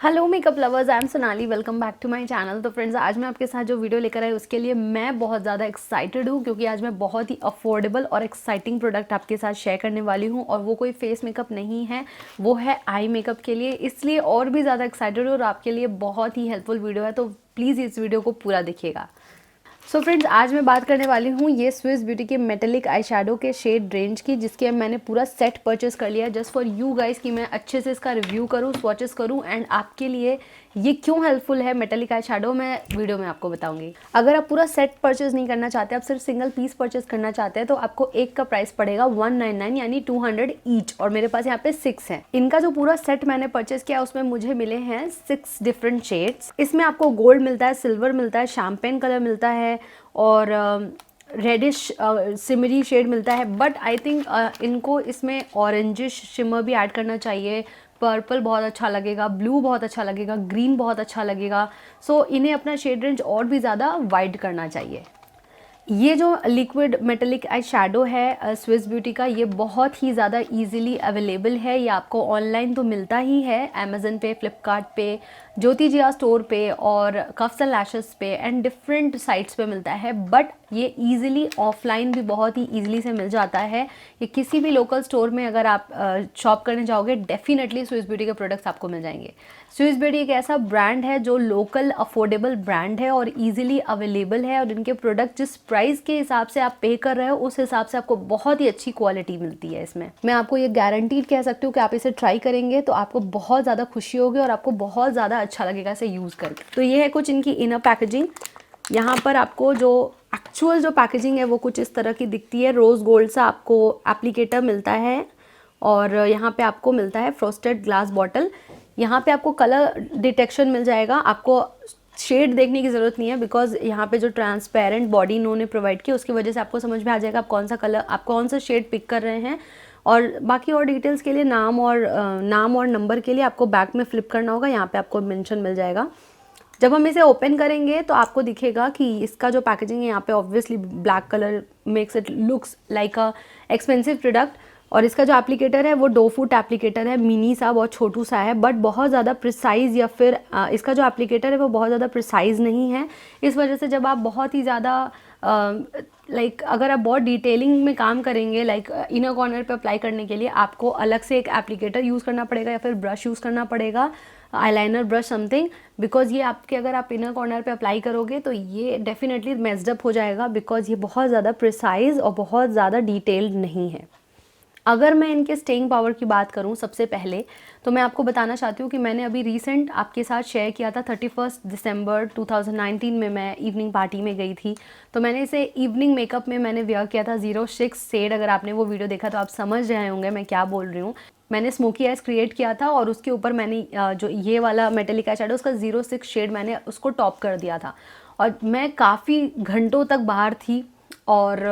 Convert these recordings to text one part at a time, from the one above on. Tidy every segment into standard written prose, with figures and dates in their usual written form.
Hello makeup lovers, I am Sonali. Welcome back to my channel. तो friends, आज मैं आपके साथ जो वीडियो लेकर आई उसके लिए मैं बहुत ज़्यादा एक्साइटेड हूँ, क्योंकि आज मैं बहुत ही अफोर्डेबल और एक्साइटिंग प्रोडक्ट आपके साथ शेयर करने वाली हूँ। और वो कोई फेस मेकअप नहीं है, वो है आई मेकअप के लिए, इसलिए और भी ज़्यादा एक्साइटेड हूँ और आपके लिए बहुत ही हेल्पफुल वीडियो है। तो प्लीज़ इस वीडियो को पूरा देखिएगा। सो फ्रेंड्स, आज मैं बात करने वाली हूँ ये स्विस ब्यूटी के मेटेलिक आई शेडो के शेड रेंज की, जिसके मैंने पूरा सेट परचेस कर लिया है जस्ट फॉर यू गाइस, कि मैं अच्छे से इसका रिव्यू करूँ, स्वॉचेस करूँ एंड आपके लिए ये क्यों हेल्पफुल है मेटेलिक आई शेडो, मैं वीडियो में आपको बताऊंगी। अगर आप पूरा सेट परचेस नहीं करना चाहते, आप सिर्फ सिंगल पीस परचेस करना चाहते हैं, तो आपको एक का प्राइस पड़ेगा 199 यानी 200 ईच। और मेरे पास यहाँ पे 6 है। इनका जो पूरा सेट मैंने परचेस किया उसमें मुझे मिले हैं 6 डिफरेंट शेड्स। इसमें आपको गोल्ड मिलता है, सिल्वर मिलता है, शैम्पेन कलर मिलता है और रेडिश सिमरी शेड मिलता है। बट आई थिंक इनको इसमें ऑरेंजिश शिमर भी ऐड करना चाहिए। पर्पल बहुत अच्छा लगेगा, ब्लू बहुत अच्छा लगेगा, ग्रीन बहुत अच्छा लगेगा। सो इन्हें अपना शेड रेंज और भी ज़्यादा वाइड करना चाहिए। ये जो लिक्विड मेटेलिक आई शेडो है स्विस ब्यूटी का, ये बहुत ही ज़्यादा इजीली अवेलेबल है। ये आपको ऑनलाइन तो मिलता ही है, अमेजन पे, फ्लिपकार्ट पे, ज्योति जिया स्टोर पे और कफ्स एंड लैशेस पे एंड डिफरेंट साइट्स पे मिलता है। बट ये इजीली ऑफलाइन भी बहुत ही इजीली से मिल जाता है। ये किसी भी लोकल स्टोर में अगर आप शॉप करने जाओगे, डेफिनेटली स्विस ब्यूटी के प्रोडक्ट्स आपको मिल जाएंगे। स्विस ब्यूटी एक ऐसा ब्रांड है जो लोकल अफोर्डेबल ब्रांड है और इजीली अवेलेबल है, और इनके प्रोडक्ट जिस प्राइस के हिसाब से आप पे कर रहे हो उस हिसाब से आपको बहुत ही अच्छी क्वालिटी मिलती है। इसमें मैं आपको ये गारंटीड कह सकती हूँ कि आप इसे ट्राई करेंगे तो आपको बहुत ज़्यादा खुशी होगी और आपको बहुत ज़्यादा अच्छा लगेगा इसे यूज़ करके। तो ये है कुछ इनकी इनर पैकेजिंग। यहाँ पर आपको जो एक्चुअल जो पैकेजिंग है वो कुछ इस तरह की दिखती है। रोज़ गोल्ड सा आपको एप्लीकेटर मिलता है और यहाँ पे आपको मिलता है फ्रोस्टेड ग्लास बॉटल। यहाँ पे आपको कलर डिटेक्शन मिल जाएगा, आपको शेड देखने की ज़रूरत नहीं है, बिकॉज यहाँ पे जो ट्रांसपेरेंट बॉडी इन्होंने प्रोवाइड की उसकी वजह से आपको समझ में आ जाएगा आप कौन सा कलर, आप कौन सा शेड पिक कर रहे हैं। और बाकी और डिटेल्स के लिए नाम और नंबर के लिए आपको बैक में फ्लिप करना होगा, यहाँ पे आपको मेंशन मिल जाएगा। जब हम इसे ओपन करेंगे तो आपको दिखेगा कि इसका जो पैकेजिंग है यहाँ पे obviously black colour makes it looks like a expensive product. और इसका जो एप्लीकेटर है वो 2 फुट एप्लीकेटर है, मिनी सा, बहुत छोटू सा है, बट बहुत ज़्यादा प्रिसाइज़, या फिर इसका जो एप्लीकेटर है वो बहुत ज़्यादा प्रिसाइज़ नहीं है। इस वजह से जब आप बहुत ही ज़्यादा अगर आप बहुत डिटेलिंग में काम करेंगे, इनर कॉर्नर पे अप्लाई करने के लिए आपको अलग से एक एप्लीकेटर यूज़ करना पड़ेगा या फिर ब्रश यूज़ करना पड़ेगा, आईलाइनर ब्रश समथिंग, बिकॉज ये आपके अगर आप इनर कॉर्नर पे अप्लाई करोगे तो ये डेफिनेटली मेस्ड अप हो जाएगा, बिकॉज ये बहुत ज़्यादा प्रिसाइज़ और बहुत ज़्यादा डिटेल्ड नहीं है। अगर मैं इनके स्टेइंग पावर की बात करूं सबसे पहले, तो मैं आपको बताना चाहती हूँ कि मैंने अभी रिसेंट आपके साथ शेयर किया था 31 दिसंबर 2019 में मैं इवनिंग पार्टी में गई थी। तो मैंने इसे इवनिंग मेकअप में मैंने वेयर किया था 06 शेड। अगर आपने वो वीडियो देखा तो आप समझ रहे होंगे मैं क्या बोल रही हूँ। मैंने स्मोकी आइज क्रिएट किया था और उसके ऊपर मैंने जो ये वाला मेटेलिक आई शेडो उसका 06 शेड मैंने उसको टॉप कर दिया था। और मैं काफ़ी घंटों तक बाहर थी और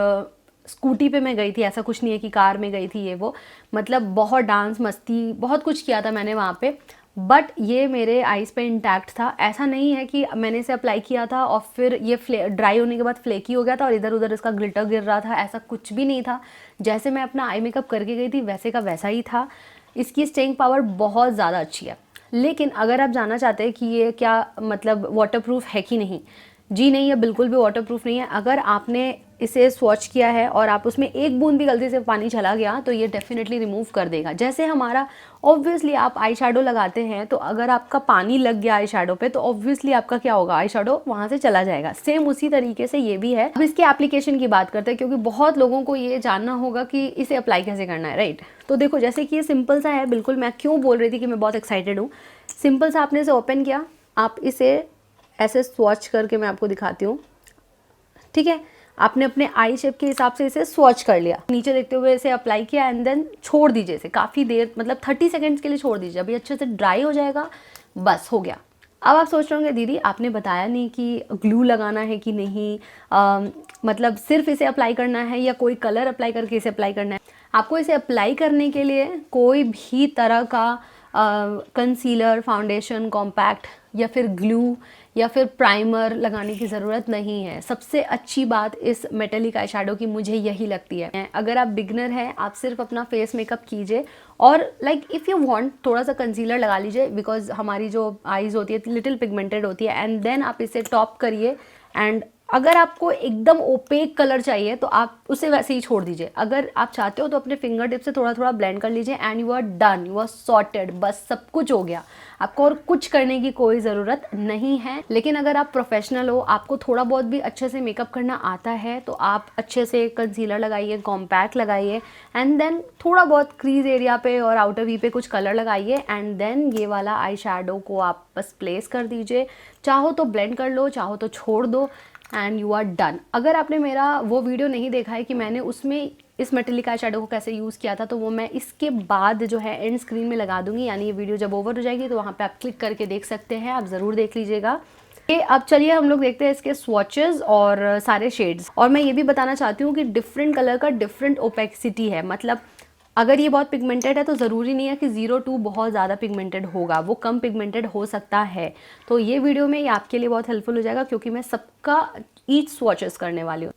स्कूटी पे मैं गई थी, ऐसा कुछ नहीं है कि कार में गई थी, ये वो मतलब बहुत डांस मस्ती बहुत कुछ किया था मैंने वहाँ पे। बट ये मेरे आईज़ पे इंटैक्ट था। ऐसा नहीं है कि मैंने इसे अप्लाई किया था और फिर ये ड्राई होने के बाद फ्लेकी हो गया था और इधर उधर इसका ग्लिटर गिर रहा था, ऐसा कुछ भी नहीं था। जैसे मैं अपना आई मेकअप करके गई थी वैसे का वैसा ही था। इसकी स्टेइंग पावर बहुत ज़्यादा अच्छी है। लेकिन अगर आप जानना चाहते हैं कि ये क्या मतलब वाटरप्रूफ है कि नहीं, जी नहीं, ये बिल्कुल भी वाटरप्रूफ नहीं है। अगर आपने इसे स्वॉच किया है और आप उसमें एक बूंद भी गलती से पानी चला गया तो ये डेफिनेटली रिमूव कर देगा। जैसे हमारा ऑब्वियसली आप आई शेडो लगाते हैं तो अगर आपका पानी लग गया आई शेडो पे तो ऑब्वियसली आपका क्या होगा, आई शेडो वहाँ से चला जाएगा। सेम उसी तरीके से ये भी है। अब इसके एप्लीकेशन की बात करते हैं, क्योंकि बहुत लोगों को ये जानना होगा कि इसे अप्लाई कैसे करना है, राइट। तो देखो, जैसे कि ये सिंपल सा है बिल्कुल। मैं क्यों बोल रही थी कि मैं बहुत एक्साइटेड हूँ। सिंपल सा आपने इसे ओपन किया, आप इसे ऐसे स्वॉच करके मैं आपको दिखाती हूँ, ठीक है। आपने अपने आई शेप के हिसाब से इसे स्वॉच कर लिया, नीचे देखते हुए इसे अप्लाई किया एंड देन छोड़ दीजिए इसे काफ़ी देर, मतलब 30 सेकेंड्स के लिए छोड़ दीजिए। अभी अच्छे से ड्राई हो जाएगा, बस हो गया। अब आप सोच रहे होंगे दीदी आपने बताया नहीं कि ग्लू लगाना है कि नहीं, मतलब सिर्फ इसे अप्लाई करना है या कोई कलर अप्लाई करके इसे अप्लाई करना है। आपको इसे अप्लाई करने के लिए कोई भी तरह का कंसीलर, फाउंडेशन, कॉम्पैक्ट या फिर ग्लू या फिर प्राइमर लगाने की ज़रूरत नहीं है। सबसे अच्छी बात इस मेटेलिक आई शैडो की मुझे यही लगती है। अगर आप बिगनर हैं, आप सिर्फ अपना फेस मेकअप कीजिए और लाइक इफ़ यू वांट थोड़ा सा कंसीलर लगा लीजिए, बिकॉज हमारी जो आईज़ होती है लिटिल पिगमेंटेड होती है, एंड देन आप इसे टॉप करिए। एंड अगर आपको एकदम ओपेक कलर चाहिए तो आप उसे वैसे ही छोड़ दीजिए। अगर आप चाहते हो तो अपने फिंगर टिप से थोड़ा थोड़ा ब्लेंड कर लीजिए and you are done, you are sorted. बस सब कुछ हो गया, आपको और कुछ करने की कोई ज़रूरत नहीं है। लेकिन अगर आप प्रोफेशनल हो, आपको थोड़ा बहुत भी अच्छे से मेकअप करना आता है, तो आप अच्छे से कंसीलर लगाइए, कॉम्पैक्ट लगाइए एंड देन थोड़ा बहुत क्रीज एरिया पे और आउटर वी पे कुछ कलर लगाइए एंड देन ये वाला आई शैडो को आप बस प्लेस कर दीजिए। चाहो तो ब्लेंड कर लो, चाहो तो छोड़ दो एंड यू आर डन। अगर आपने मेरा वो वीडियो नहीं देखा है कि मैंने उसमें इस मेटेलिक आई शैडो को कैसे यूज़ किया था, तो वो मैं इसके बाद जो है एंड स्क्रीन में लगा दूंगी, यानी ये वीडियो जब ओवर हो जाएगी तो वहाँ पे आप क्लिक करके देख सकते हैं, आप ज़रूर देख लीजिएगा। अब चलिए हम लोग देखते हैं इसके स्वॉचेस और सारे शेड्स। और मैं ये भी बताना चाहती हूँ कि डिफरेंट कलर का डिफरेंट ओपेसिटी है। मतलब अगर ये बहुत पिगमेंटेड है तो ज़रूरी नहीं है कि 02 बहुत ज़्यादा पिगमेंटेड होगा, वो कम पिगमेंटेड हो सकता है। तो ये वीडियो में ये आपके लिए बहुत हेल्पफुल हो जाएगा, क्योंकि मैं सबका ईच स्वॉचेस करने वाली हूँ।